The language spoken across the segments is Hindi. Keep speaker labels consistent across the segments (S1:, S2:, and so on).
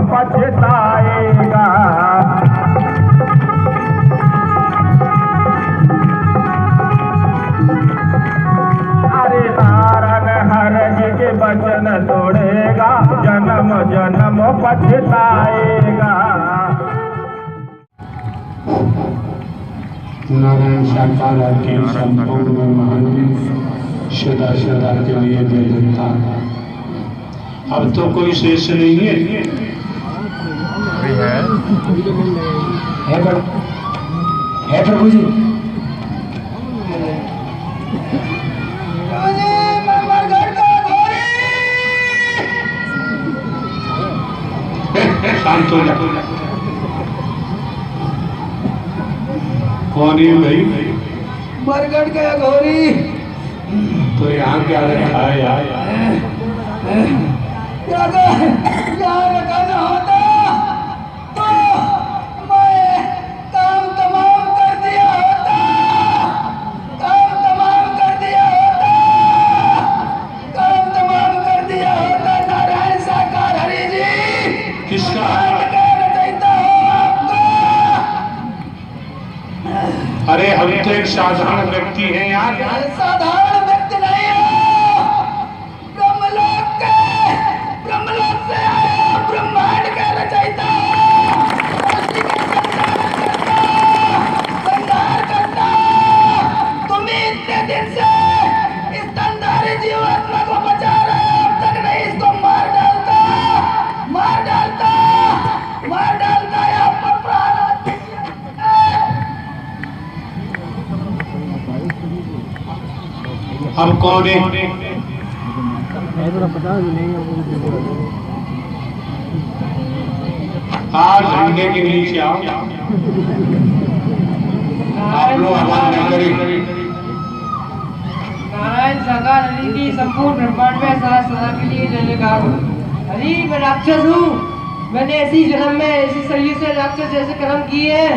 S1: पछताएगा। अरे नारायण हर जी के वचन तोड़ेगा, जन्म जन्म पछताएगा।
S2: नारायण साकार के संपूर्ण महान सदा सदा के लिए जय जयकार। अब तो कोई शेष नहीं है, है प्रभु जी। शांत हो जा। कौन है भाई?
S3: बरगढ़ का घोरी।
S2: तो यहाँ क्या रखा है यार?
S3: यहाँ रखना होता तो मैं काम तमाम कर दिया होता, काम तमाम कर दिया होता, काम तमाम कर दिया होता। नारायण साकार हरि जी
S2: किसका? अरे हम तो एक साधारण व्यक्ति हैं यार।
S3: साधारण व्यक्ति नहीं हो, ब्रह्मलोक से आया ब्रह्मांड का रचयिता, संहार करता। तुम इतने दिन से इस धनधारी जीवात्मा को बचा रहे हो, अब तक नहीं इसको मार डालता, मार डालता, मार डालता। यहाँ पर प्राण
S2: अब कौन है? आज झंडे के नीचे आओ। आप लोग आवाज न करें।
S4: नारायण साकार हरि की संपूर्ण ब्रह्मांड में सदा सदा के लिए जय जयकार हो। हरि मैं राक्षस हूँ, मैंने इसी जन्म में इसी शरीर से राक्षस जैसे कर्म किए हैं।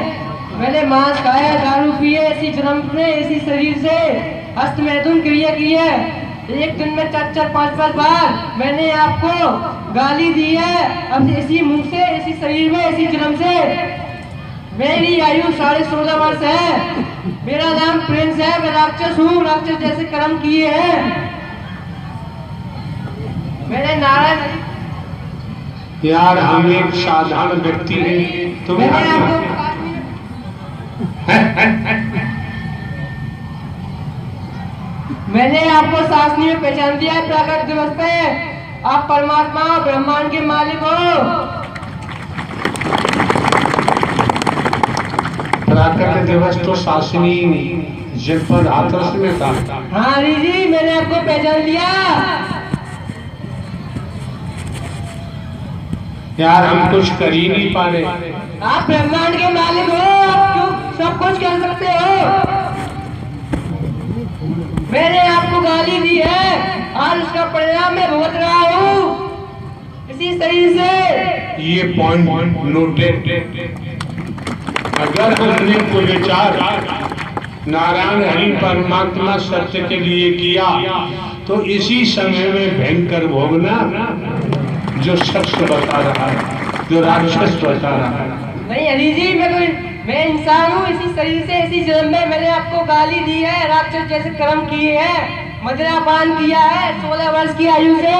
S4: मैंने मांस खाया, दारू पिए, इसी जन्म में इसी शरीर से हस्त मैथुन क्रिया की है। एक दिन में 4-4, 5-5 बार मैंने आपको गाली दी है। अब इसी मुंह से, इसी शरीर में, इसी जन्म से मेरी आयु 16.5 वर्ष है। मेरा नाम प्रिंस है, मैं राक्षस हूँ, राक्षस जैसे कर्म किए हैं मैंने। नारायण
S2: यार हम एक साधारण व्यक्ति हैं, तुम्हें
S4: मैंने आपको शासनी में पहचान दिया है। प्राकट दिवस पे आप परमात्मा ब्रह्मांड के मालिक हो।
S2: प्राकट दिवस तो शासनी जनपद हाथरस में था।
S4: हाँ हरि जी मैंने आपको पहचान लिया।
S2: यार हम कुछ कर ही नहीं पा रहे।
S4: आप ब्रह्मांड के मालिक हो, आप क्यों सब कुछ कर सकते हो। मैंने आपको गाली दी है और उसका परिणाम मैं भुगत रहा हूँ इसी शरीर से।
S2: ये पॉइंट नोटेड। अगर हमने कोई विचार नारायण हरि परमात्मा सत्य के लिए किया तो इसी समय में भयंकर भोगना जो शख्स बता रहा है, जो राक्षस बता रहा है।
S4: नहीं हरि जी मैं इंसान हूँ, इसी शरीर से इसी जन्म में मैंने आपको गाली दी है, राक्षस जैसे कर्म किए हैं, मदिरापान किया है, 16 वर्ष की आयु से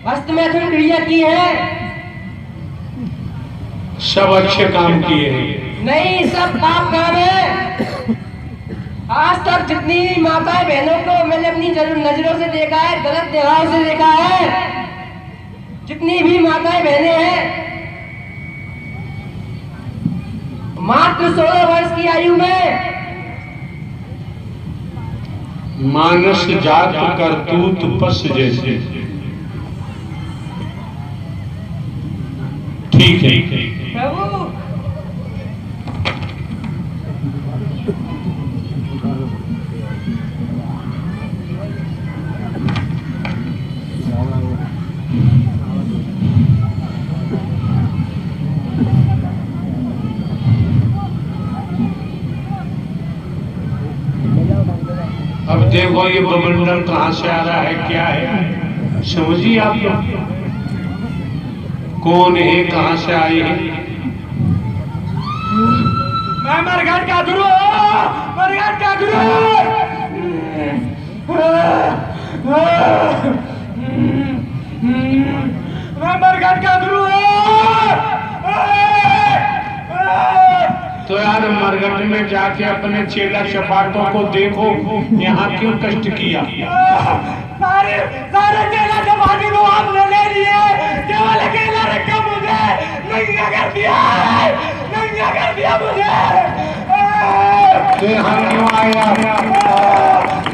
S4: हस्त मैथुन क्रिया की है।
S2: सब अच्छे काम किए हैं।
S4: नहीं सब पाप काम है। आज तक जितनी माताएं बहनों को मैंने अपनी नजरों से देखा है, गलत निगाहों से देखा है, जितनी भी माताएं बहनें हैं मात्र 16 वर्ष की आयु में
S2: मानस जात करतूत पस जैसे। ठीक है
S4: प्रभु।
S2: अब देखो ये बमंडल कहाँ से आ रहा है, क्या है, समझिए आप लोग। कौन है, कहाँ से आए हैं?
S1: मैं मरघट का गुरु, मरघट का गुरु। मैं मरघट का गुरु।
S2: तो यार मरघट में जाके अपने चेला चपाटों को देखो, यहाँ क्यों कष्ट किया?
S1: सारे सारे चेला चपाटी को आपने ले लिए, केवल अकेला रखा मुझे नंगा कर दिया, नंगा कर दिया मुझे।
S2: तो यहाँ क्यों आया?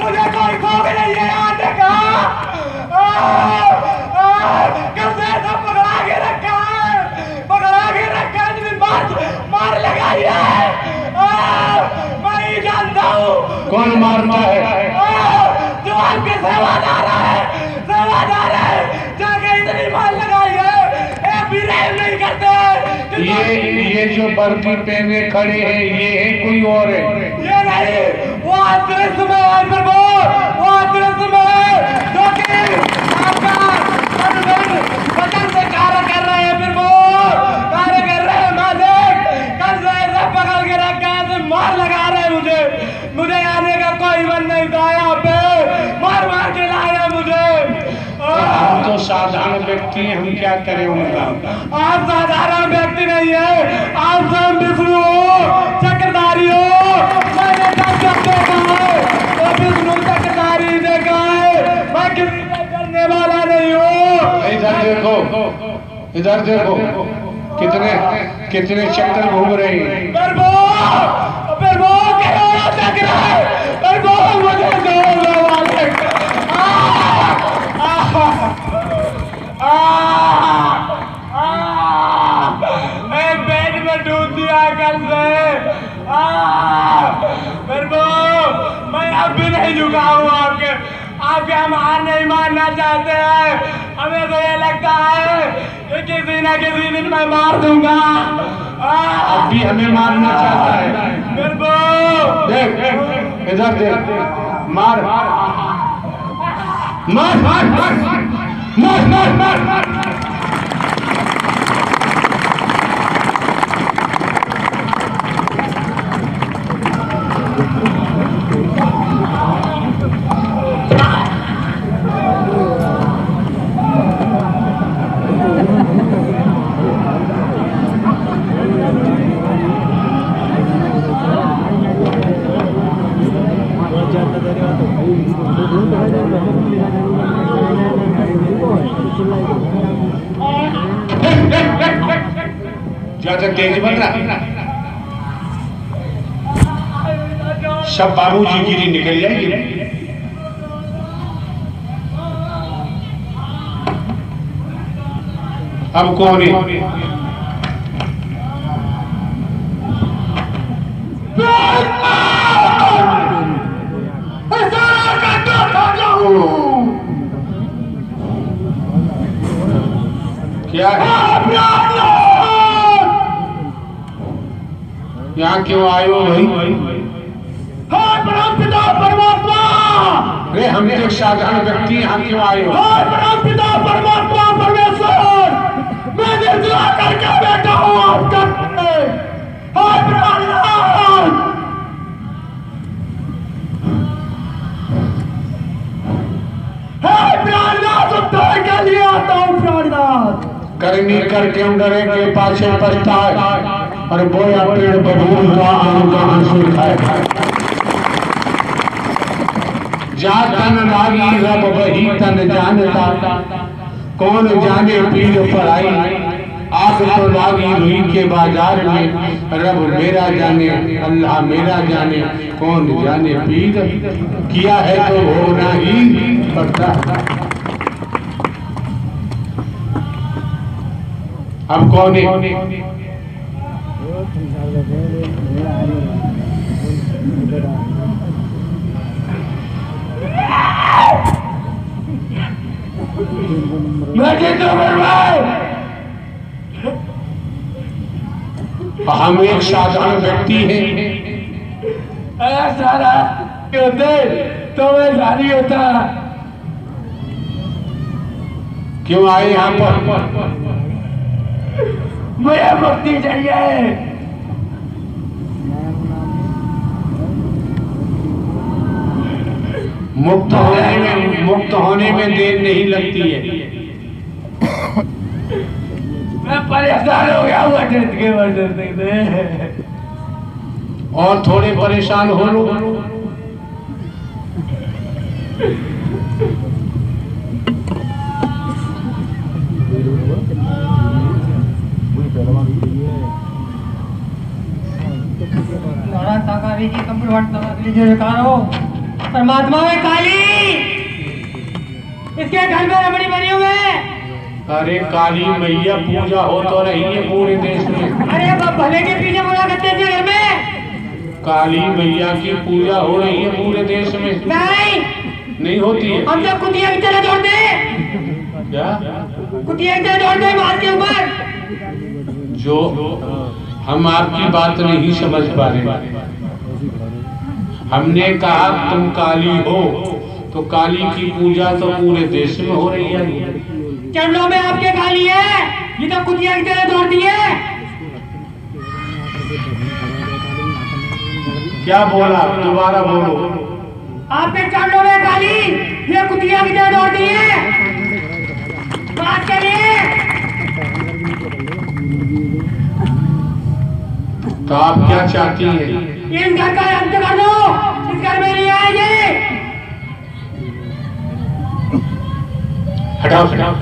S1: मुझे कोई खौफ नहीं है आने का। कल से सब पकड़ा के रखा है, पकड़ा के रखा है, मार लगाई है। मैं ही जानता हूँ
S2: कौन मारता है?
S1: जो आपके सेवादार है, सेवादार है, जाके इतनी मार लगाई है, एक भी रहम नहीं करते।
S2: ये जो वर्दी पहने खड़े हैं, ये है कोई और है?
S1: ये नहीं, वो अदृश्य में है प्रभु, वो अदृश्य में है, जो कि आपका वचन से कार्य कर रहे हैं प्रभु, कार्य कर रहे हैं मालिक। कल से ऐसे पकड़ के रखा है, ऐसे मार लगा रहे हैं मुझे आने का कोई मन नहीं था यहाँ पे, मार मार के लाया मुझे।
S2: हम तो साधारण व्यक्ति हैं, हम क्या करें उनका?
S1: आप साधारण व्यक्ति नहीं है, आप स्वयं विष्णु हो, चक्रधारी हो। मैंने कब देखा है, वो विष्णु चक्रधारी देखा है, मैं किसी का करने वाला नहीं हूँ।
S2: इधर देखो, इधर देखो, कितने चक्कर घूम रहे हैं।
S1: प्रभु, प्रभु करोड़ों चक्र है, प्रभु मुझे दो वाले। पेट में डूब दिया कल से। प्रभु मैं अब भी नहीं झुका हूँ आपके हम हार नहीं मानना चाहते हैं। हमें तो ये लगता है कि किसी न किसी दिन मैं मार दूंगा।
S2: अब भी हमें मारना चाहता है।
S1: प्रभु
S2: देख इधर देख, मार मार मार मार मार मार मार मार। ज्यादा तेज बन रहा, सब बाबूजी गिरी निकल जाएगी। अब कौन है? क्या है? यहाँ क्यों आए हो भाई?
S1: पिता परमात्मा,
S2: अरे हम एक साधारण व्यक्ति, यहाँ क्यों आए हो?
S1: पिता परमात्मा परमेश्वर, मैं निर्जला करके बैठा हूँ आपका। प्राणनाथ उद्धार के लिए आता हूँ। प्राणनाथ
S2: करनी कर क्यों डरे के पाछे पछताए, और बोया पेड़ बबूल का आम कहाँ से खाए। जा तन लागी रब वही तन जानता, कौन जाने पीर पराई। आग तो लागी रुई के बाजार में, रब मेरा जाने अल्लाह मेरा जाने, कौन जाने पीर। किया है तो होना ही पड़ता। अब कौन है? हम एक साधारण व्यक्ति हैं।
S1: सारा होते तो मैं जारी होता।
S2: क्यों आए यहाँ पर?
S3: मुझे मुक्ति चाहिए।
S2: मुक्त होने में देर नहीं लगती है।
S3: मैं परेशान हो गया हूँ अटेंड के वजह से।
S2: और थोड़े परेशान हो लो।
S4: परमात्मा में काली, इसके घर में रमणी बनी हुए।
S2: अरे काली मैया पूजा हो तो रही है पूरे देश में।
S4: अरे अब भले के पीछे बोला करते थे घर में।
S2: काली मैया की पूजा हो रही है पूरे देश में। नहीं होती है।
S4: हम सब कुतिया की तरह दौड़ दे।
S2: क्या
S4: कुतिया की तरह दौड़ दे मार के ऊपर।
S2: जो हम आपकी बात नहीं समझ पा रहे। हमने कहा तुम काली हो तो काली की पूजा तो पूरे देश में हो रही है।
S4: चरणों में आपके काली है, ये तो कुतिया की तरह दौड़ती है।
S2: क्या बोला? दोबारा बोलो।
S4: आपके चरणों में काली, ये कुतिया की तरह दौड़ती है। बात करिए।
S2: तो आप क्या चाहती हैं?
S4: इस घर का अंत कर दो, इस घर में नहीं आएंगे।
S2: हटाओ हटाओ।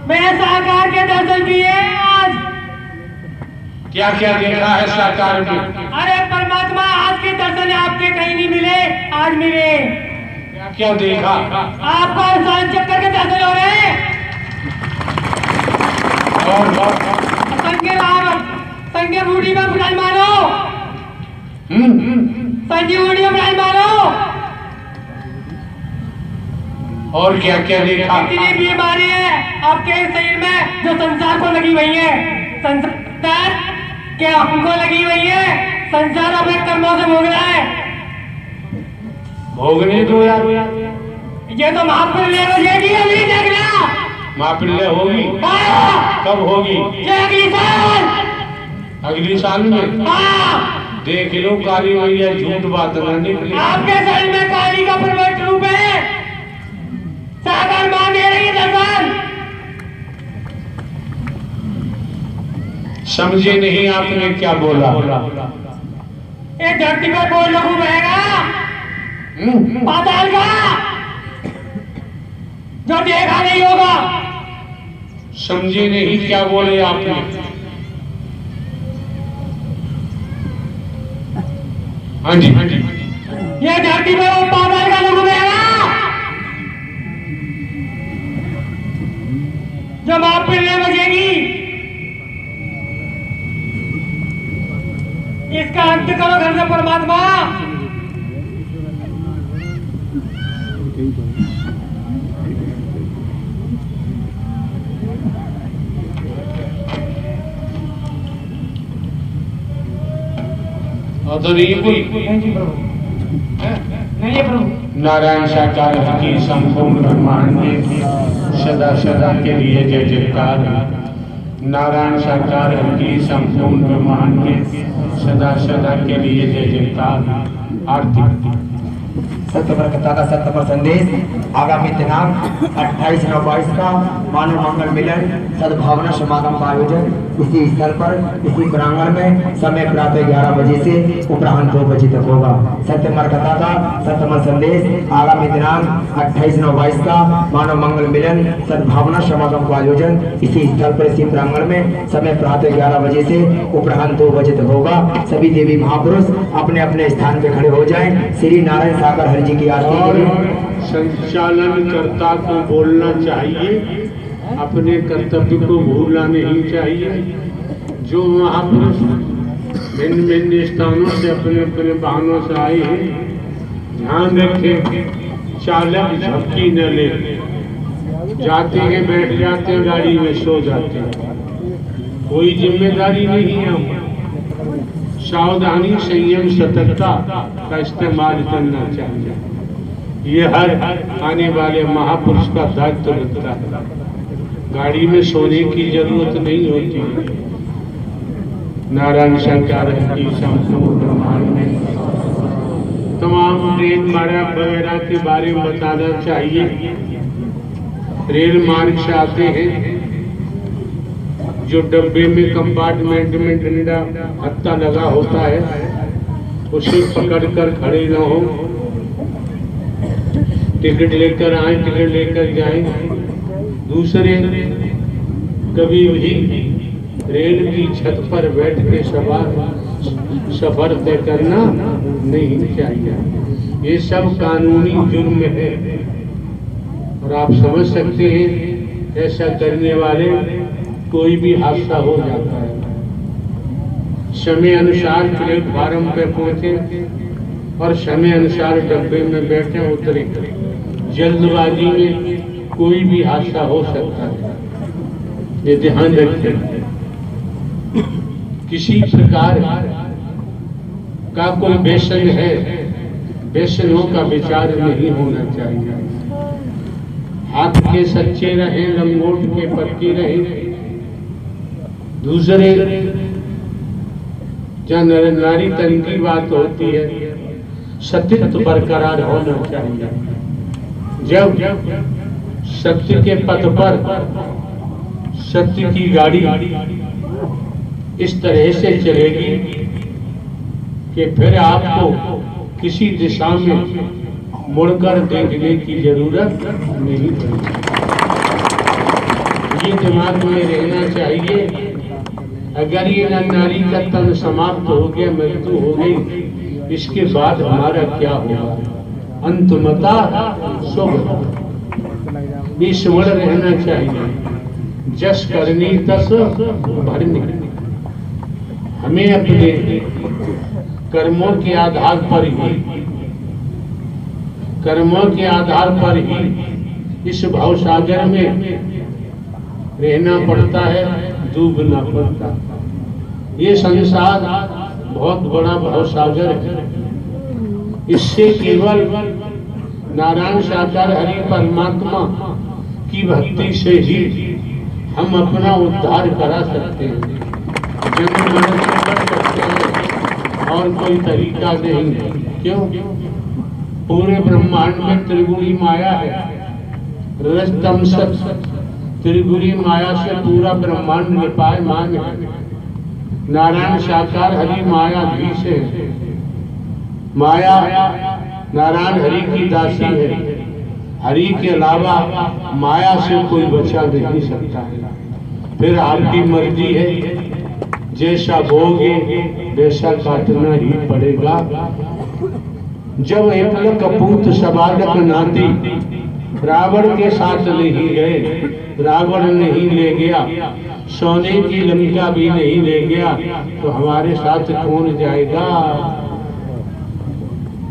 S4: मैंने साकार के दर्शन किए आज।
S2: क्या क्या देखा है साकार में?
S4: अरे परमात्मा, आज के दर्शन आपके कहीं नहीं मिले, आज मिले।
S2: क्या क्या देखा?
S4: आपको साल चक्कर के दर्शन हो रहे हैं।
S2: और
S4: संगे बूढ़ी में विराजमान हो। संजी बूढ़ी में विराजमान हो।
S2: और क्या क्या देखा?
S4: इतनी बीमारी है आपके शरीर में जो संसार को लगी हुई है। संसार के हमको लगी हुई है। संसार अपने कर्मों से भोग रहा है।
S2: भोगने दो यार।
S4: ये तो महाप्रलय हो जाएगी, अभी देखना।
S2: महाप्रलय होगी?
S4: हाँ।
S2: कब होगी?
S4: ये अगली साल।
S2: अगली साल में?
S4: हाँ।
S2: देख लो काली मैया झूठ बात न निकली।
S4: आपके शरीर में काली का प्रकट रूप है। सागर मां दे रही है दर्शन।
S2: समझे नहीं आपने क्या बोला?
S4: ये धरती पर बोल लघु बहेगा पाताल का, जो देखा नहीं होगा।
S2: समझे नहीं क्या बोले आपने? हाँ जी हाँ जी।
S4: ये धरती पर वो पाताल का लघु बहेगा जो मां पिलने बजेगी। इसका अंत करो घर से परमात्मा।
S2: तो नहीं कोई
S4: नहीं है प्रभु।
S2: नारायण साकार की संपूर्ण ब्रह्मांड में सदा सदा के लिए जय जयकार। नारायण साकार की संपूर्ण ब्रह्मांड में सदा सदा के लिए जय जयकार। आरती।
S3: सत्यपर कथा का सत्यपर संदेश आगामी दिनांक 28/9/22 का मानव मंगल मिलन सद्भावना समागम का आयोजन इसी स्थल पर इसी प्रांगण में समय प्रातः 11 बजे से उपरांत 2 बजे तक होगा। सत्यपर कथा का सत्यपर संदेश आगामी दिनांक 28/9/22 का मानव मंगल मिलन सद्भावना समागम का आयोजन इसी स्थल पर इसी प्रांगण में समय प्रातः 11 बजे से उपरांत 2 बजे तक होगा। सभी देवी महापुरुष अपने अपने स्थान पे खड़े हो जाएं। श्री नारायण सागर हरि जी की आरती करें।
S2: संचालनकर्ता को बोलना चाहिए, अपने कर्तव्य को भूलना नहीं चाहिए। जो महापुरुष भिन्न भिन्न स्थानों से अपने अपने वाहनों से आए हैं, ध्यान रखें चालक झपकी न ले। जाते हैं बैठ जाते हैं गाड़ी में सो जाते हैं, कोई जिम्मेदारी नहीं है। सावधानी संयम सतर्कता का इस्तेमाल करना चाहिए। ये हर आने वाले महापुरुष का दायित्व बनता है। गाड़ी में सोने की जरूरत नहीं होती। नारायण शंकर की संपूर्ण ब्रह्मांड में तमाम रेल मार्ग वगैरह के बारे में बताना चाहिए। रेल मार्ग से आते हैं, जो डब्बे में कंपार्टमेंट में डंडा हत्ता लगा होता है उसे पकड़कर खड़े न हो, टिकट लेकर आए, टिकट लेकर जाएं। दूसरे, कभी भी रेल की छत पर बैठ के सफर तय करना नहीं चाहिए। ये सब कानूनी जुर्म है और आप समझ सकते हैं ऐसा करने वाले कोई भी हादसा हो जाता है। समय अनुसार प्लेटफार्म पे पहुंचे और समय अनुसार डब्बे में बैठे उतरे। जल्दबाजी में कोई भी हादसा हो सकता है, ये ध्यान रखें। किसी प्रकार का कोई व्यसन है, व्यसनों का विचार नहीं होना चाहिए। हाथ के सच्चे रहे, लंगोट के पक्के रहे। दूसरे, जहाँ नारी तन की बात होती है, सत्यत्व बरकरार होना चाहिए। जब सत्य के पथ पर सत्य की गाड़ी इस तरह से चलेगी कि फिर आपको किसी दिशा में मुड़कर देखने की जरूरत नहीं पड़ेगी। ये दिमाग में रहना चाहिए। अगर ये नारी का तन समाप्त हो गया, मृत्यु हो गई, इसके बाद हमारा क्या होगा? अंतमता शुभ। ये स्मरण रहना चाहिए। जस करनी तस भरनी। हमें अपने कर्मों के आधार पर ही इस भवसागर में रहना पड़ता है, डूबना पड़ता। ये संसार बहुत बड़ा भवसागर है। इससे केवल नारायण साकार हरि परमात्मा की भक्ति से ही हम अपना उद्धार करा सकते हैं, जन्म मरण से बच सकते हैं, और कोई तरीका नहीं है। क्यों? पूरे ब्रह्मांड में त्रिगुणी माया है। रजतम सत त्रिगुणी माया से पूरा ब्रह्मांड निपायमान है। नारायण साकार हरि मायाधीश है। माया नारायण हरि की दासी है। हरि के अलावा माया से कोई बचा नहीं सकता है। फिर आपकी मर्जी है, जैसा बोगे वैसा काटना ही पड़ेगा। जब एक कपूत सबालक नाती रावण के साथ नहीं गए, रावण नहीं ले गया, सोने की लंका भी नहीं ले गया, तो हमारे साथ कौन जाएगा?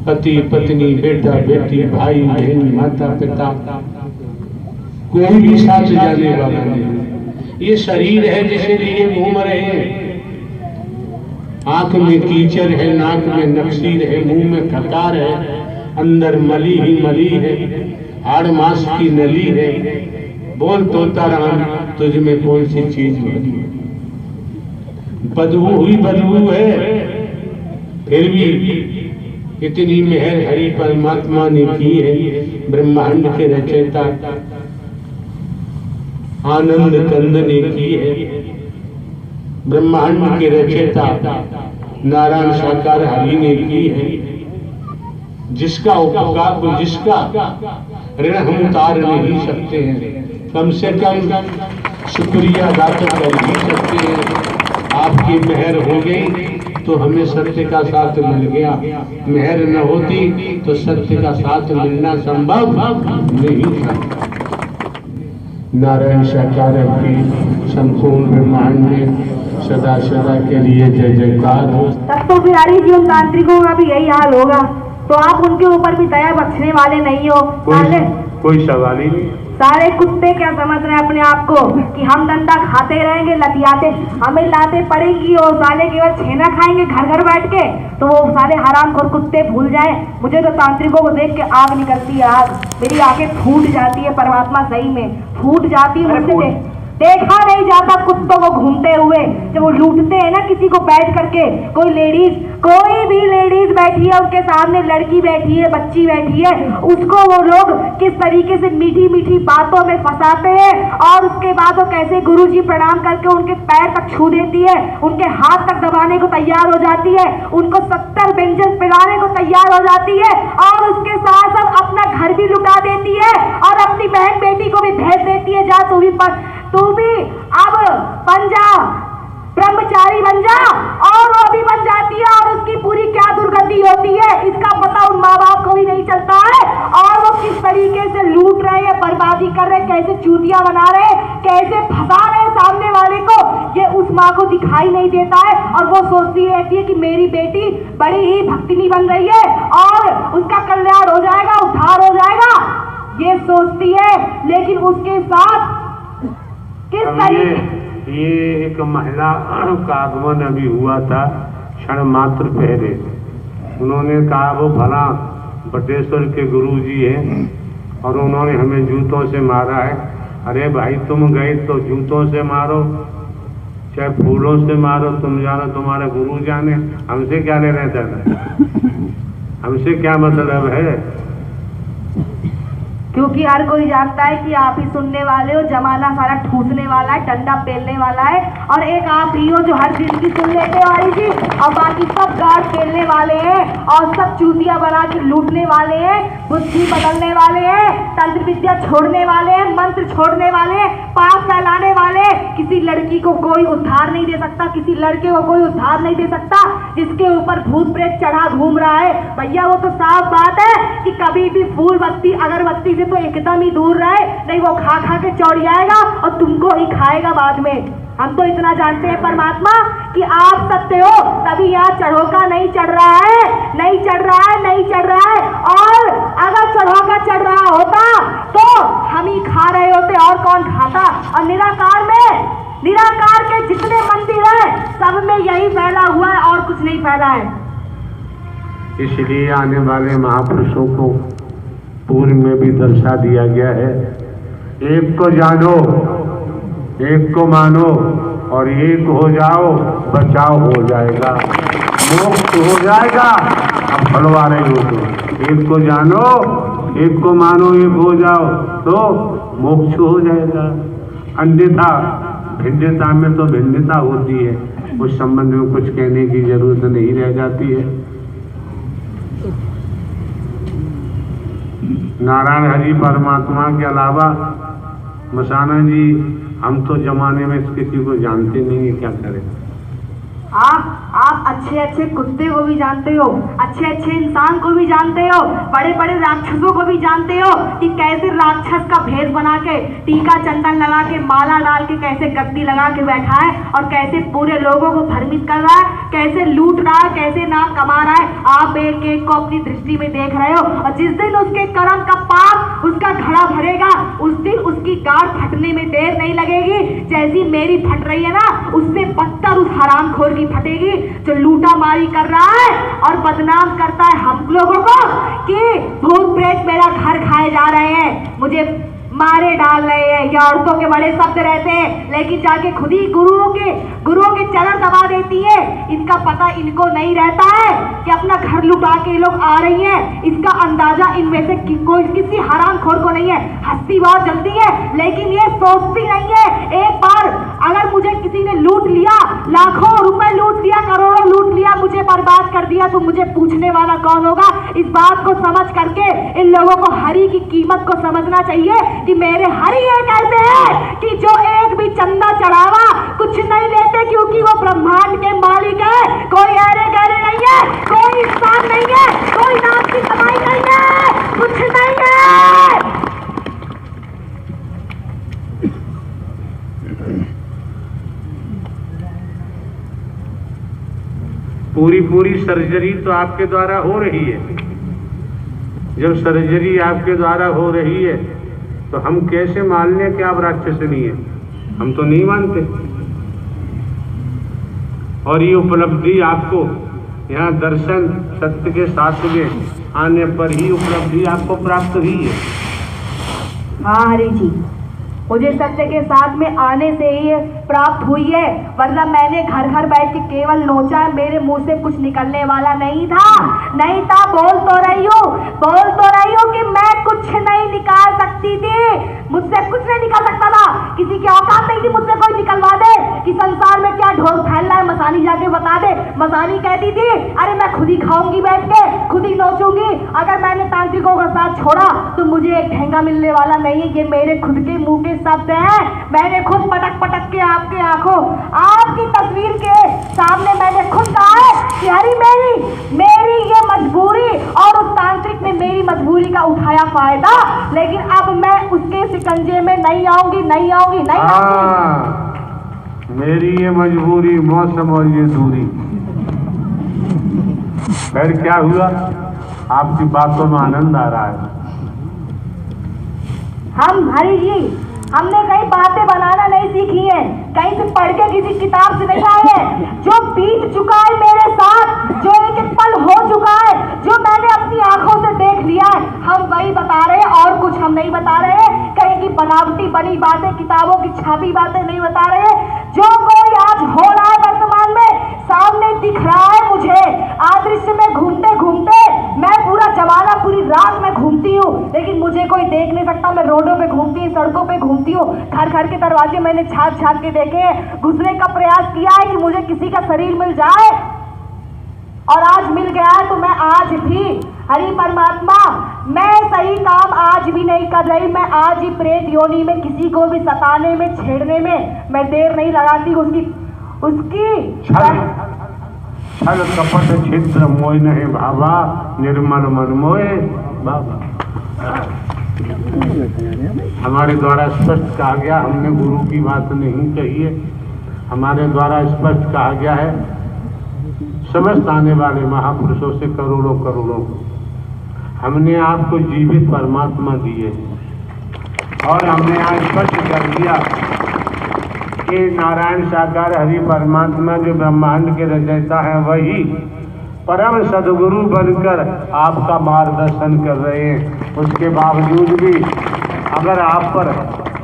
S2: पति पत्नी, बेटा बेटी, भाई बहन, माता पिता, कोई भी साथ जाने वाला नहीं। ये शरीर है जिसे लिए घूम रहे हैं। आंख में कीचड़ है, नाक में नक्सीर है, मुंह में खकार है, अंदर मली ही मली है, हाड़ मांस की नली है। बोल तोता राम, तुझ में कौन सी चीज मिली? बदबू हुई बदबू है। फिर भी इतनी मेहर हरि परमात्मा ने की है। ब्रह्मांड के रचयिता आनंद कंद ने की है। ब्रह्मांड के रचयिता नारायण साकार हरि ने की है। जिसका उपकार, जिसका ऋण हम उतार नहीं सकते हैं, कम से कम शुक्रिया अदा कर ही सकते हैं। आपकी मेहर हो गई तो हमें सत्य का साथ मिल गया। मेहर न होती तो सत्य का साथ मिलना संभव नहीं था। नारायण साकार की संपूर्ण ब्रह्मांड में सदा सदा के लिए जय जयकार हो।
S5: तब तो बिहारी जीवन तांत्रिकों का भी यही हाल होगा, तो आप उनके ऊपर भी दया बख्शने वाले नहीं हो।
S2: कोई सवाल ही नहीं।
S5: सारे कुत्ते क्या समझ रहे हैं अपने आप को कि हम डंडा खाते रहेंगे, लतियाते, हमें लाते पड़ेंगी और साले केवल छेना खाएंगे घर घर बैठ के, तो वो साले हरामखोर कुत्ते भूल जाए। मुझे तो तांत्रिकों को देख के आग निकलती है, आग, मेरी आंखें फूट जाती है, परमात्मा सही में फूट जाती है मुझसे। देखा नहीं जाता कुत्तों को घूमते हुए, जब वो लूटते हैं ना किसी को बैठ करके, कोई लेडीज, कोई भी लेडीज बैठी है, उनके सामने लड़की बैठी है, बच्ची बैठी है, उसको वो लोग किस तरीके से मीठी मीठी बातों में फंसाते हैं और उसके बाद वो कैसे गुरुजी प्रणाम करके उनके पैर तक छू देती है, उनके हाथ तक दबाने को तैयार हो जाती है, उनको 70 व्यंजन पिलाने को तैयार हो जाती है और उसके साथ साथ अपना घर भी लुटा देती है और अपनी बहन बेटी को भी भेज देती है, जा तू भी अब बन जा, ब्रह्मचारी बन जा, और वो भी बन जाती है और उसकी पूरी क्या दुर्गति होती है इसका पता उन माँ बाप को भी नहीं चलता है और वो किस तरीके से लूट रहे हैं, बर्बादी कर रहे हैं, कैसे चूतियां बना रहे हैं, कैसे फंसा रहे हैं सामने वाले को, ये उस माँ को दिखाई नहीं देता है और वो सोचती रहती है कि मेरी बेटी बड़ी ही भक्तिनी बन रही है और उसका कल्याण हो जाएगा, उद्धार हो जाएगा, ये सोचती है। लेकिन उसके साथ किस तरीके,
S2: ये एक महिला का आगमन अभी हुआ था क्षण मात्र पहले, उन्होंने कहा वो भला बटेश्वर के गुरुजी हैं और उन्होंने हमें जूतों से मारा है। अरे भाई तुम गए तो जूतों से मारो चाहे फूलों से मारो, तुम जानो तुम्हारे गुरु जाने, हमसे क्या लेना चाहता है, हमसे क्या मतलब है।
S5: क्योंकि हर कोई जानता है कि आप ही सुनने वाले हो, जमाना सारा ठूसने वाला है, डंडा पेलने वाला है और एक आप ही हो जो हर चीज की सुन लेते हो वाली जी, और बाकी सब गार्ड खेलने वाले हैं और सब चूतिया बना के लूटने वाले हैं, बुद्धि बदलने वाले हैं, तंत्र विद्या छोड़ने वाले हैं, मंत्र छोड़ने वाले हैं, पाप फैलाने वाले। किसी लड़की को कोई उद्धार नहीं दे सकता, किसी लड़के को कोई उद्धार नहीं दे सकता जिसके ऊपर भूत प्रेत चढ़ा घूम रहा है। भैया वो तो साफ बात है कि कभी भी फूल बत्ती अगरबत्ती तो एकदम ही दूर रहे, नहीं वो खा खा के चौड़ जाएगा और तुमको ही खाएगा बाद में। हम तो इतना जानते हैं परमात्मा कि आप सत्य हो, तभी यहाँ चढ़ोका नहीं चढ़ रहा है, नहीं चढ़ रहा है, नहीं चढ़ रहा है। और अगर चढ़ोका चढ़ रहा होता तो हम ही खा रहे होते, और कौन खाता। और निराकार में, निराकार के जितने मंदिर हैं सब में यही फैला हुआ है और कुछ नहीं फैला है।
S2: इसलिए आने वाले महापुरुषों को पूर्व में भी दर्शा दिया गया है, एक को जानो, एक को मानो और एक हो जाओ, बचाव हो जाएगा, मोक्ष हो जाएगा। अब फलवा रहे हो तो एक को जानो, एक को मानो, एक हो जाओ तो मोक्ष हो जाएगा। अन्यथा भिन्नता में तो भिन्नता होती है, उस संबंध में कुछ कहने की जरूरत नहीं रह जाती है। नारायण हरि परमात्मा के अलावा मसाना जी हम तो जमाने में किसी को जानते नहीं है, क्या करें।
S5: आप अच्छे अच्छे कुत्ते को भी जानते हो, अच्छे अच्छे इंसान को भी जानते हो, बड़े बड़े राक्षसों को भी जानते हो कि कैसे राक्षस का भेष बना के, टीका चंदन लगा के, माला डाल के, कैसे गद्दी लगा के बैठा है और कैसे पूरे लोगों को भ्रमित कर रहा है, कैसे लूट रहा है, कैसे नाम कमा रहा है। आप एक एक को अपनी दृष्टि में देख रहे हो और जिस दिन उसके कर्म का पाप उसका घड़ा भरेगा उस दिन उसकी गाड़ फटने में देर नहीं लगेगी। जैसी मेरी फट रही है ना, उससे बदतर उस हरामखोर की फटेगी जो लूटा मारी कर रहा है और बदनाम करता है हम लोगों को कि भूत प्रेत मेरा घर खाए जा रहे हैं, मुझे मारे डाल रहे हैं। ये औरतों के बड़े शब्द रहते हैं, लेकिन जाके खुद ही गुरुओं के चरण दबा देती है। इनका पता इनको नहीं रहता है कि अपना घर लुटा के लोग आ रही हैं। इसका अंदाजा इनमें से कोई किसी हरामखोर को नहीं है। हंसती बहुत जल्दी है लेकिन ये सोचती नहीं है। एक बार अगर मुझे किसी ने लूट लिया, लाखों रुपए लूट लिया, करोड़ों लूट लिया, मुझे बर्बाद कर दिया, तो मुझे पूछने वाला कौन होगा। इस बात को समझ करके इन लोगों को हरि की कीमत को समझना चाहिए कि मेरे हरि ये कहते हैं कि जो एक भी चंदा चढ़ावा कुछ नहीं लेते, क्योंकि वो ब्रह्मांड के मालिक है। कोई अरे गहरे नहीं है, कोई इंसान नहीं है, कोई नाम की कमाई नहीं है, कुछ नहीं है।
S2: पूरी सर्जरी तो आपके द्वारा हो रही है। जब सर्जरी आपके द्वारा हो रही है तो हम कैसे मान लें कि आप राक्षस नहीं है? हम तो नहीं मानते। और ये उपलब्धि आपको यहाँ दर्शन सत्य के साथ में आने पर ही उपलब्धि आपको प्राप्त हुई है।
S5: हाँ हरि जी, मुझे सत्य के साथ में आने से ही प्राप्त हुई है, वरना मैंने घर घर बैठ के केवल नोचा है, मेरे मुंह से कुछ निकलने वाला नहीं था। बोल तो रही हूँ कि मैं कुछ नहीं निकाल सकती थी, मुझसे कुछ नहीं निकल सकता था, किसी की औकात नहीं थी मुझसे कोई निकलवा दे कि संसार में क्या ढोल फैल रहा है, मसानी जाके बता दे। मसानी कहती थी अरे मैं खुद ही खाऊंगी बैठ के, खुद ही नोचूंगी, अगर मैंने तांत्रिकों का साथ छोड़ा तो मुझे एक ठेंगा मिलने वाला नहीं है। ये मेरे खुद के मुंह के शब्द हैं, मैंने खुद पटक पटक के आपके आंखों आपकी तस्वीर के सामने मैंने खुद कहा है कि हरी मेरी ये मजबूरी और उस तांत्रिक ने मेरी मजबूरी का उठाया फायदा, लेकिन अब मैं उसके शिकंजे में नहीं आऊंगी।
S2: मेरी ये मजबूरी, मौसम और ये दूरी। फिर क्या हुआ? आपकी बातों में आनंद आ रहा है।
S5: हम हरि जी, हमने कहीं बातें बनाना नहीं सीखी है, कहीं से पढ़ के किसी किताब से नहीं आए हैं। जो बीत चुका है मेरे साथ, जो एक एक पल हो चुका है, जो मैंने अपनी आंखों से देख लिया है, हम वही बता रहे हैं और कुछ हम नहीं बता रहे हैं। कहीं की बनावटी बनी बातें, किताबों की छापी बातें नहीं बता रहे हैं। जो कोई आज हो रहा है वर्तमान में सामने दिख रहा है मुझे, आदृश्य में घूमते घूमते मैं पूरा जमाना पूरी रात में घूमती हूँ, लेकिन मुझे कोई देख नहीं सकता। मैं रोडों पे घूमती हूँ, सड़कों पे घूमती हूँ, घर घर के दरवाजे मैंने छाप छाप के देखे, घुसने का प्रयास किया है कि मुझे किसी का शरीर मिल जाए, और आज मिल गया है। तो मैं आज भी हरि परमात्मा, मैं सही काम आज भी नहीं कर रही। मैं आज ही प्रेत योनि में किसी को भी सताने में, छेड़ने में मैं देर नहीं लगाती। उसकी
S2: छल कपट छिद्र मोय नहीं भावा, निर्मल मन मोय बाबा। हमारे द्वारा स्पष्ट कहा गया, हमने गुरु की बात नहीं कही है, हमारे द्वारा स्पष्ट कहा गया है। समस्त आने वाले महापुरुषों से करोड़ों हमने आपको जीवित परमात्मा दिए, और हमने आज स्पष्ट कर दिया कि नारायण साकार हरि परमात्मा जो ब्रह्मांड के रचयिता है, वही परम सदगुरु बनकर आपका मार्गदर्शन कर रहे हैं। उसके बावजूद भी अगर आप पर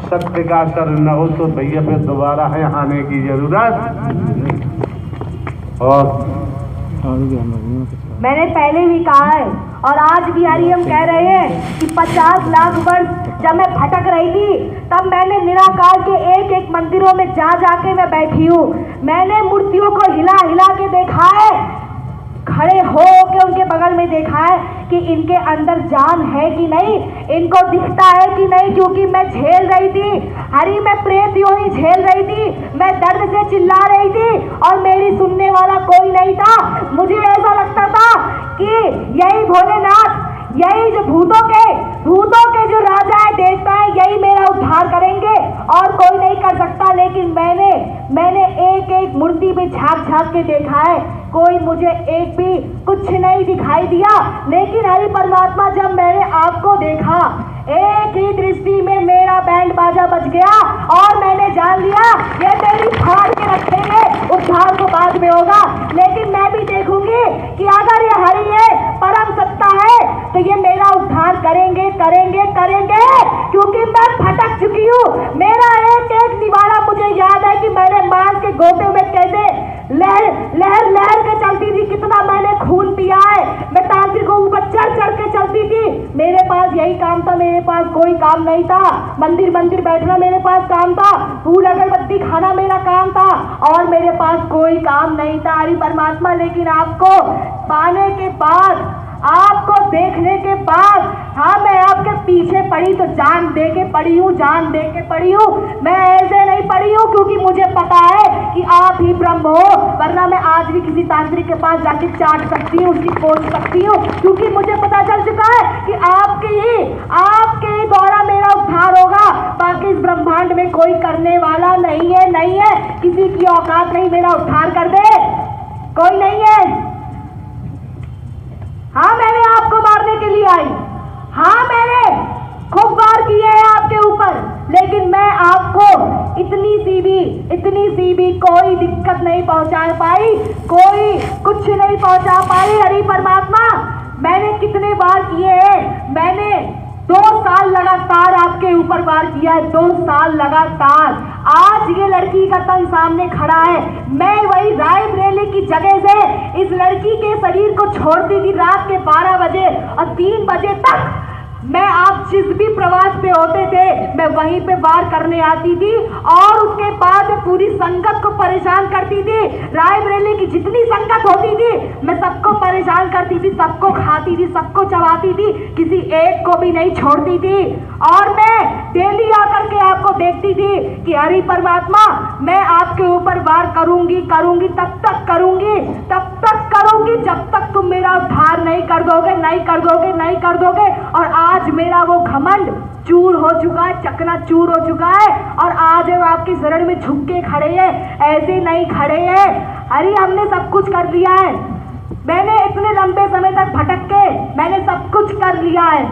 S2: सत्य का असर न हो तो भैया फिर दोबारा है आने की जरूरत नहीं। और
S5: मैंने पहले भी कहा है और आज भी हरि हम कह रहे हैं कि 50 लाख वर्ष जब मैं भटक रही थी, तब मैंने निराकार के एक एक मंदिरों में जाके मैं बैठी हूँ। मैंने मूर्तियों को हिला हिला के देखा है, खड़े हो के उनके बगल में देखा है कि इनके अंदर जान है कि नहीं, इनको दिखता है कि नहीं, क्योंकि मैं झेल रही थी हरि, मैं प्रेत योनि झेल रही थी, मैं दर्द से चिल्ला रही थी और मेरी सुनने वाला कोई नहीं था। मुझे ऐसा लगता था कि यही भोलेनाथ, यही जो भूतों के जो राजा है, देवता है, यही मेरा उद्धार करेंगे और कोई नहीं कर सकता। लेकिन मैंने एक एक मूर्ति में झांक के देखा है, कोई मुझे एक भी कुछ नहीं दिखाई दिया। लेकिन हरि परमात्मा, जब मैंने आपको देखा, एक ही दृष्टि में मेरा बैंड बाजा बज गया और मैंने जान लिया ये मेरी फाड़ के रखेंगे, उद्धार तो बाद में होगा। लेकिन मैं भी देखूंगी कि अगर ये हरि है, परम सत्ता है, तो ये मेरा उद्धार करेंगे, क्योंकि मैं भटक चुकी हूँ। मेरा एक एक निवाड़ा मुझे याद है कि मैंने मांस के गोते में कैसे लहर के चलती थी, कितना मैंने खून पिया है। मैं तांत्रिकों के ऊपर चढ़ के चलती थी। मेरे पास यही काम था, मेरे पास कोई काम नहीं था। मंदिर बैठना मेरे पास काम था, फूल अगरबत्ती खाना मेरा काम था, और मेरे पास कोई काम नहीं था हरि परमात्मा। लेकिन आपको पाने के बाद, आपको देखने के बाद, हाँ, मैं आपके पीछे पड़ी तो जान दे के पड़ी हूँ। मैं ऐसे नहीं पड़ी हूँ क्योंकि मुझे पता है कि आप ही ब्रह्म हो, वरना मैं आज भी किसी तांत्रिक के पास जाके चाट सकती हूँ, उसकी पोछ सकती हूँ, क्योंकि मुझे पता चल चुका है कि आपके ही द्वारा मेरा उद्धार होगा। बाकी इस ब्रह्मांड में कोई करने वाला नहीं है, किसी की औकात नहीं मेरा उद्धार कर दे, कोई नहीं है। हाँ, मैंने आपको मारने के लिए आई, हाँ, मैंने खूब वार किए हैं आपके आपको इतनी सी भी कोई दिक्कत नहीं पहुंचा पाई, कोई कुछ नहीं पहुंचा पाई। हरि परमात्मा, मैंने कितने बार किए हैं, मैंने 2 साल लगातार आपके ऊपर वार किया है, 2 साल लगातार। आज ये लड़की का तन सामने खड़ा है, मैं वही रायबरेली की जगह से इस लड़की के शरीर को छोड़ती थी रात के 12 बजे और 3 बजे तक मैं, आप जिस भी प्रवास पे होते थे मैं वहीं पे वार करने आती थी और उसके बाद पूरी संगत को परेशान करती थी। रायबरेली की जितनी संगत होती थी मैं सबको परेशान करती थी, सबको खाती थी, सबको चबाती थी, किसी एक को भी नहीं छोड़ती थी। और मैं डेली आकर के आपको देखती थी कि हरि परमात्मा, मैं आपके ऊपर वार करूंगी, तब तक करूंगी जब तक तुम मेरा उद्धार नहीं कर दोगे। और आज मेरा वो घमंड चूर हो चुका है, चकनाचूर हो चुका है और आज हम आपकी शरण में झुक के खड़े हैं, ऐसे नहीं खड़े हैं। अरे हमने सब कुछ कर लिया है, मैंने इतने लंबे समय तक भटक के मैंने सब कुछ कर लिया है,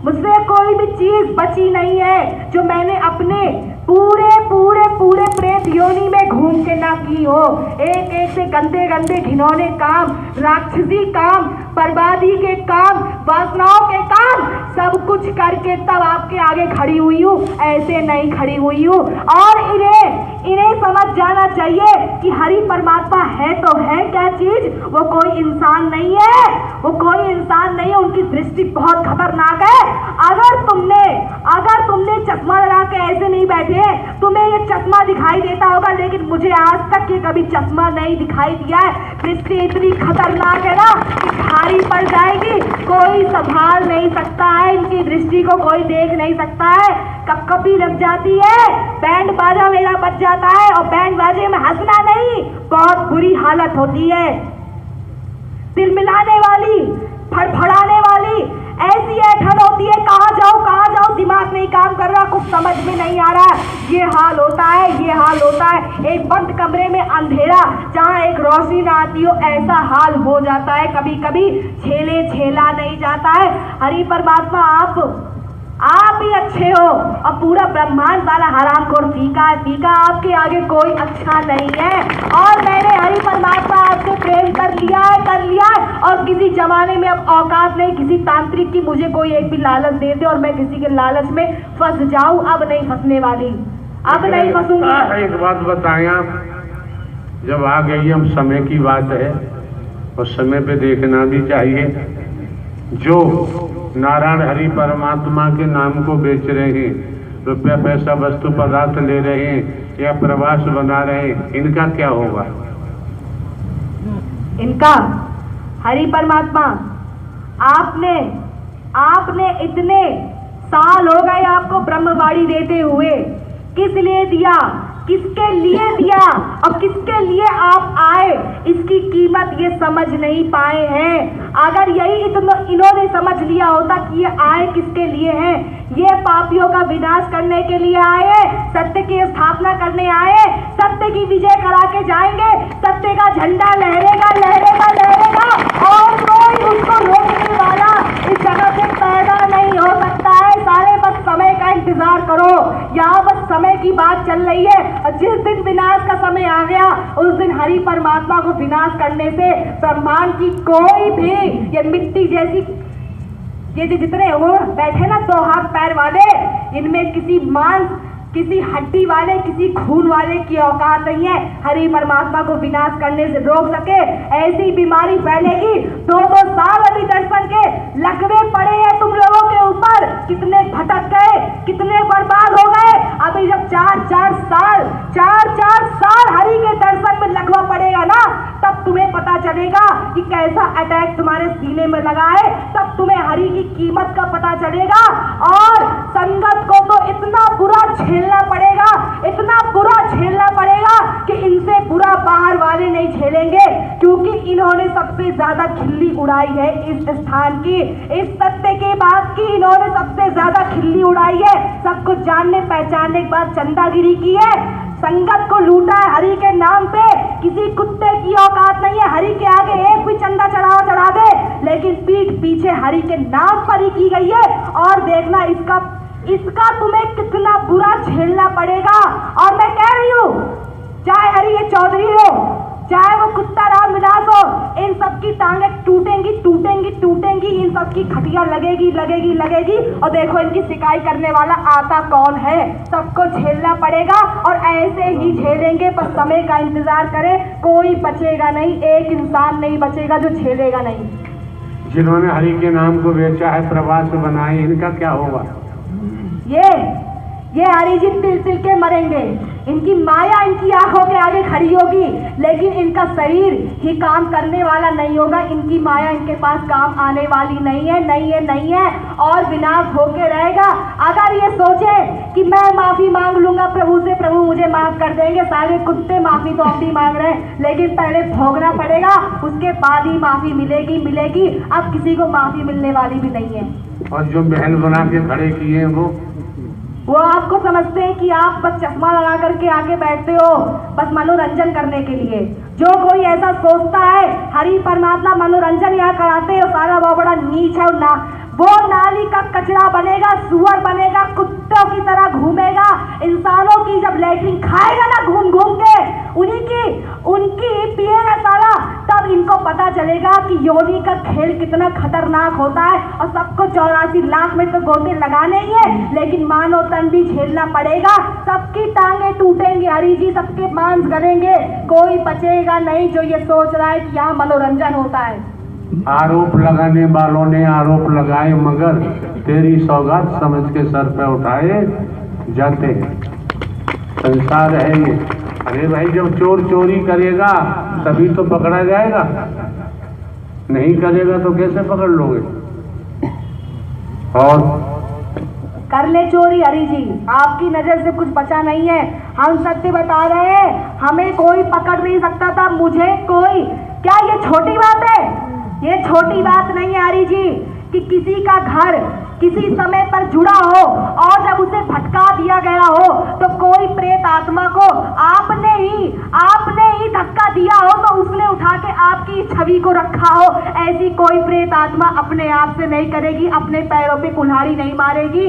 S5: मुझसे कोई भी चीज बची नहीं है जो मैंने अपने पूरे प्रेत योनि में घूम के ना की हो। एक से गंदे घिनौने काम, राक्षसी काम, बर्बादी के काम, वासनाओं के काम, सब कुछ करके तब आपके आगे खड़ी हुई हूँ, ऐसे नहीं खड़ी हुई हूँ। और इन्हें समझ जाना चाहिए कि हरि परमात्मा है तो है क्या चीज, वो कोई इंसान नहीं है, उनकी दृष्टि बहुत खतरनाक है। अगर तुमने चश्मा लगा के ऐसे नहीं बैठे, तुम्हें ये चश्मा दिखाई देता होगा, लेकिन मुझे आज तक ये कभी चश्मा नहीं दिखाई दिया है। दृष्टि इतनी खतरनाक है ना कि भारी पड़ जाएगी, कोई संभाल नहीं सकता है, इनकी दृष्टि को कोई देख नहीं सकता है। कभी लग जाती है, बैंड बाजा मेरा बज जाता है और बैंड बाजे में हंसना नहीं, बहुत बुरी हालत होती है। दिल मिलाने वाली, फड़फड़ाने वाली ऐसी ऐठन होती है, कहाँ जाओ, दिमाग नहीं काम कर रहा, कुछ समझ में नहीं आ रहा। ये हाल होता है। एक बंद कमरे में अंधेरा, जहाँ एक रोशनी ना आती हो, ऐसा हाल हो जाता है। कभी झेला नहीं जाता है। हरि परमात्मा, आप ही अच्छे हो और पूरा ब्रह्मांड वाला हरामखोर फीका, आपके आगे कोई अच्छा नहीं है। और मैंने हरि परमात्मा आपसे प्रेम कर लिया है और किसी जमाने में अब औकात नहीं किसी तांत्रिक की मुझे कोई एक भी लालच दे दे और मैं किसी के लालच में फंस जाऊं, अब नहीं फंसने वाली, अब नहीं फंसूंगी।
S2: एक बात बताएं आप, जब आ गई हम समय की बात है और समय पे देखना भी चाहिए। जो नारायण हरि परमात्मा के नाम को बेच रहे हैं, रुपया पैसा वस्तु पदार्थ ले रहे हैं या प्रवास बना रहे हैं, इनका क्या होगा?
S5: इनका हरि परमात्मा, आपने इतने साल हो गए आपको ब्रह्मवाणी देते हुए, किस लिए दिया, किसके लिए दिया और किसके लिए आप आए, इसकी कीमत ये समझ नहीं पाए हैं। अगर यही इन्होंने समझ लिया होता कि ये आए किसके लिए हैं, ये पापियों का विनाश करने के लिए आए, सत्य की स्थापना करने आए, सत्य की विजय करा के जाएंगे, सत्य का झंडा लहरेगा और कोई उसको रोकने वाला इस जगह से पैदा नहीं हो सकता है। सारे बस समय का इंतजार करो, यहाँ बस समय की बात चल रही है और जिस दिन विनाश का समय आ गया उस दिन हरि परमात्मा को विनाश करने से ब्रह्मांड की कोई भी ये मिट्टी जैसी ये जितने वो बैठे ना 2 हाथ पैर वाले, इनमें किसी मांस, किसी हड्डी वाले, किसी खून वाले की औकात नहीं है हरि परमात्मा को विनाश करने से रोक सके। ऐसी बीमारी फैलेगी, 2-2 साल अभी दर्शन के लकवे पड़े हैं तुम लोगों के ऊपर, कितने भटक गए, कितने बर्बाद हो गए। अभी जब 4-4 साल हरि के दर्शन में लगवा पड़ेगा ना, तब तुम्हें पता चलेगा कि कैसा अटैक तुम्हारे सीने में लगा है, तब तुम्हें हरि की कीमत का पता चलेगा। और संगत को तो इतना बुरा झेलना पड़ेगा कि इनसे बुरा बाहर वाले नहीं झेलेंगे, क्योंकि इन्होंने सबसे ज्यादा खिल्ली उड़ाई है इस स्थान की, इस सत्य की बात की इन्होंने सबसे ज्यादा खिल्ली उड़ाई है। सब कुछ जानने पहचानने के बाद चंदागिरी की है, संगत को लूटा है हरि के नाम पे। किसी कुत्ते की औकात नहीं है हरि के आगे एक भी चंदा चढ़ा दे, लेकिन पीठ पीछे हरि के नाम पर ही की गई है। और देखना इसका तुम्हें कितना बुरा झेलना पड़ेगा। और मैं कह रही हूँ, चाहे हरि ये चौधरी हो, चाहे वो कुत्ता राम विलास हो, इन सबकी टांगे टूटेंगी टूटेंगी टूटेंगी, इन सबकी खटिया लगेगी लगेगी लगेगी। और देखो इनकी शिकायत करने वाला आता कौन है। सबको झेलना पड़ेगा और ऐसे ही झेलेंगे, बस समय का इंतजार करें। कोई बचेगा नहीं, एक इंसान नहीं बचेगा जो झेलेगा नहीं।
S2: जिन्होंने हरि के नाम को बेचा है, प्रवास बनाए, इनका क्या होगा?
S5: ये हरि जी तिल तिल के मरेंगे। इनकी माया इनकी आंखों के आगे खड़ी होगी, लेकिन इनका शरीर ही काम करने वाला नहीं होगा। इनकी माया इनके पास काम आने वाली नहीं है, नहीं है, नहीं है, और विनाश होके रहेगा। अगर ये सोचे कि मैं माफी मांग लूंगा प्रभु से, प्रभु मुझे माफ कर देंगे, सारे कुत्ते माफी तो अब भी मांग रहे हैं, लेकिन पहले भोगना पड़ेगा, उसके बाद ही माफी मिलेगी मिलेगी। अब किसी को माफी मिलने वाली भी नहीं है।
S2: और जो महल बना के खड़े किए हैं
S5: वो आपको समझते हैं कि आप बस चश्मा लगा करके आके बैठते हो बस मनोरंजन करने के लिए। जो कोई ऐसा सोचता है हरि परमात्मा मनोरंजन यहाँ कराते हैं, सारा वो बड़ा नीच है। वो नाली का कचरा बनेगा, सुअर बनेगा, कुत्तों की तरह घूमेगा, इंसानों की जब लैट्रिन खाएगा ना घूम घूम के, उनकी पिएगा साला, तब इनको पता चलेगा कि योनि का खेल कितना खतरनाक होता है। और सबको 84 लाख में तो गोते लगाने ही है, लेकिन मानो तन भी झेलना पड़ेगा। सबकी टांगे टूटेंगी हरि जी, सबके मांस गलेंगे, कोई बचेगा नहीं जो ये सोच रहा है कि यहाँ मनोरंजन होता है।
S2: आरोप लगाने वालों ने आरोप लगाए, मगर तेरी सौगात समझ के सर पे उठाए जाते हैं। संसार है ये। अरे भाई, जब चोर चोरी करेगा तभी तो पकड़ा जाएगा, नहीं करेगा तो कैसे पकड़ लोगे? और
S5: कर ले चोरी हरि जी, आपकी नजर से कुछ बचा नहीं है। हम सत्य बता रहे हैं, हमें कोई पकड़ नहीं सकता था, मुझे कोई। क्या ये छोटी बात है? ये छोटी बात नहीं है हरि जी कि किसी का घर किसी समय पर जुड़ा हो और जब उसे भटका दिया गया हो तो कोई प्रेत आत्मा को आपने ही धक्का दिया हो तो उसने उठा के आपकी छवि को रखा हो। ऐसी कोई प्रेत आत्मा अपने आप से नहीं करेगी, अपने पैरों पे कुल्हाड़ी नहीं मारेगी।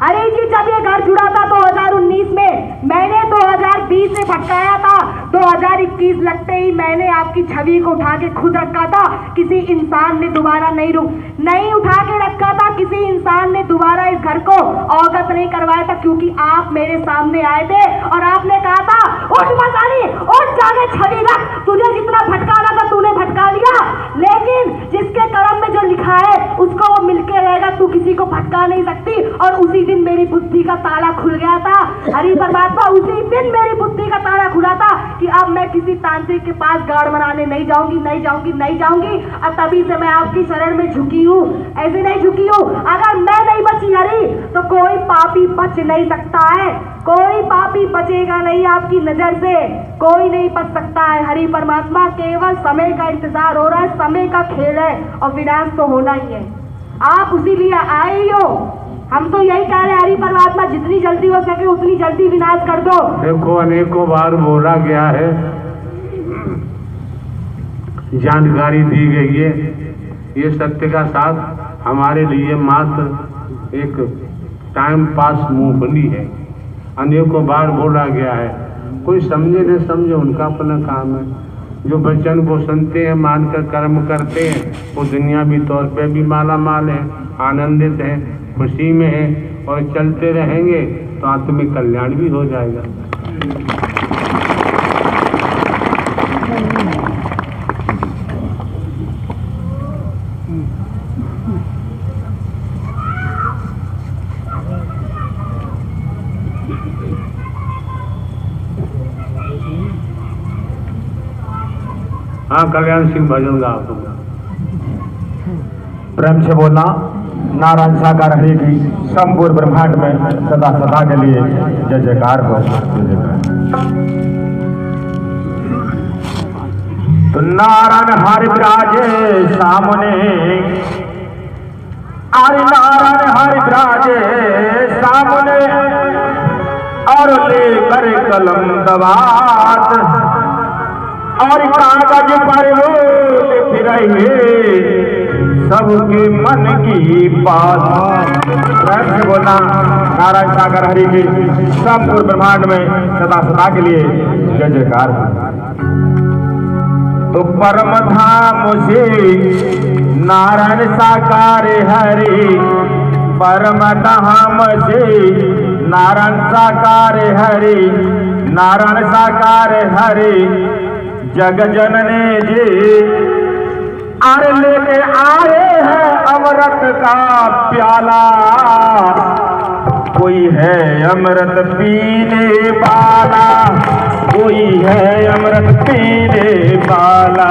S5: अरे जी, जब ये घर जुड़ा था 2019 में, मैंने 2020 से भटकाया था, 2021 लगते ही मैंने आपकी छवि को उठा के खुद रखा था। किसी इंसान ने दोबारा नहीं उठा के रखा था, किसी इंसान ने दोबारा इस घर को अवगत नहीं करवाया था, क्योंकि आप मेरे सामने आए थे और आपने कहा था, उठ मसानी, उठ जाके छवि रख, तुझे जितना भटकाना था तूने भटका लिया, लेकिन जिसके कर्म में जो लिखा है उसको वो मिलके रहेगा, तू किसी को भटका नहीं सकती। और उसी दिन मेरी बुद्धि का ताला खुल गया था हरि परमात्मा, उसी दिन मेरी बुद्धि का ताला खुला था कि अब मैं किसी तांत्रिक के पास गाड़ बनाने नहीं जाऊंगी। और तभी से मैं आपकी शरण में झुकी हूँ, ऐसे नहीं झुकी हूँ। अगर मैं नहीं बची हरि तो कोई पापी बच नहीं सकता है, कोई पापी बचेगा नहीं आपकी नजर से, कोई नहीं बच सकता है हरि परमात्मा। केवल समय का इंतजार हो रहा है, समय का खेल है और विनाश तो होना ही है। आप उसी लिए आए ही हो, हम तो यही कह रहे हैं हरि परमात्मा, जितनी जल्दी हो सके उतनी जल्दी विनाश कर दो।
S2: देखो, अनेकों बार बोला गया है, जानकारी दी गई है, ये सत्य का साथ हमारे लिए मात्र एक टाइम पास मूंगफली है। अनेकों बार बोला गया है, कोई समझे न समझे उनका अपना काम है। जो वचन को सुनते हैं, मानकर कर्म करते हैं, वो दुनियावी तौर पे भी माला माल है, आनंदित है, खुशी में है, और चलते रहेंगे तो आत्मिक कल्याण भी हो जाएगा। हाँ, कल्याण सिंह भजन गा
S6: प्रेम से बोलना। नारायण साकार हरि की संपूर्ण ब्रह्मांड में सदा सदा के लिए जय जयकार हो। तो नारायण हरि विराजे सामने, अरे नारायण हरि विराजे सामने, और लेकर कलम दवात और कागज पर वो लिख रहे सबके मन की बात। से बोलना नारायण सागर हरि की संपूर्ण ब्रह्मांड में सदा सदा के लिए जय जयकार। तो परम धाम से नारायण साकार हरि, परम धाम से नारायण साकार हरि, नारायण साकार हरि जग जननी जी आरे लेके आए हैं अमृत का प्याला। कोई है अमृत पीने वाला, कोई है अमृत पीने वाला।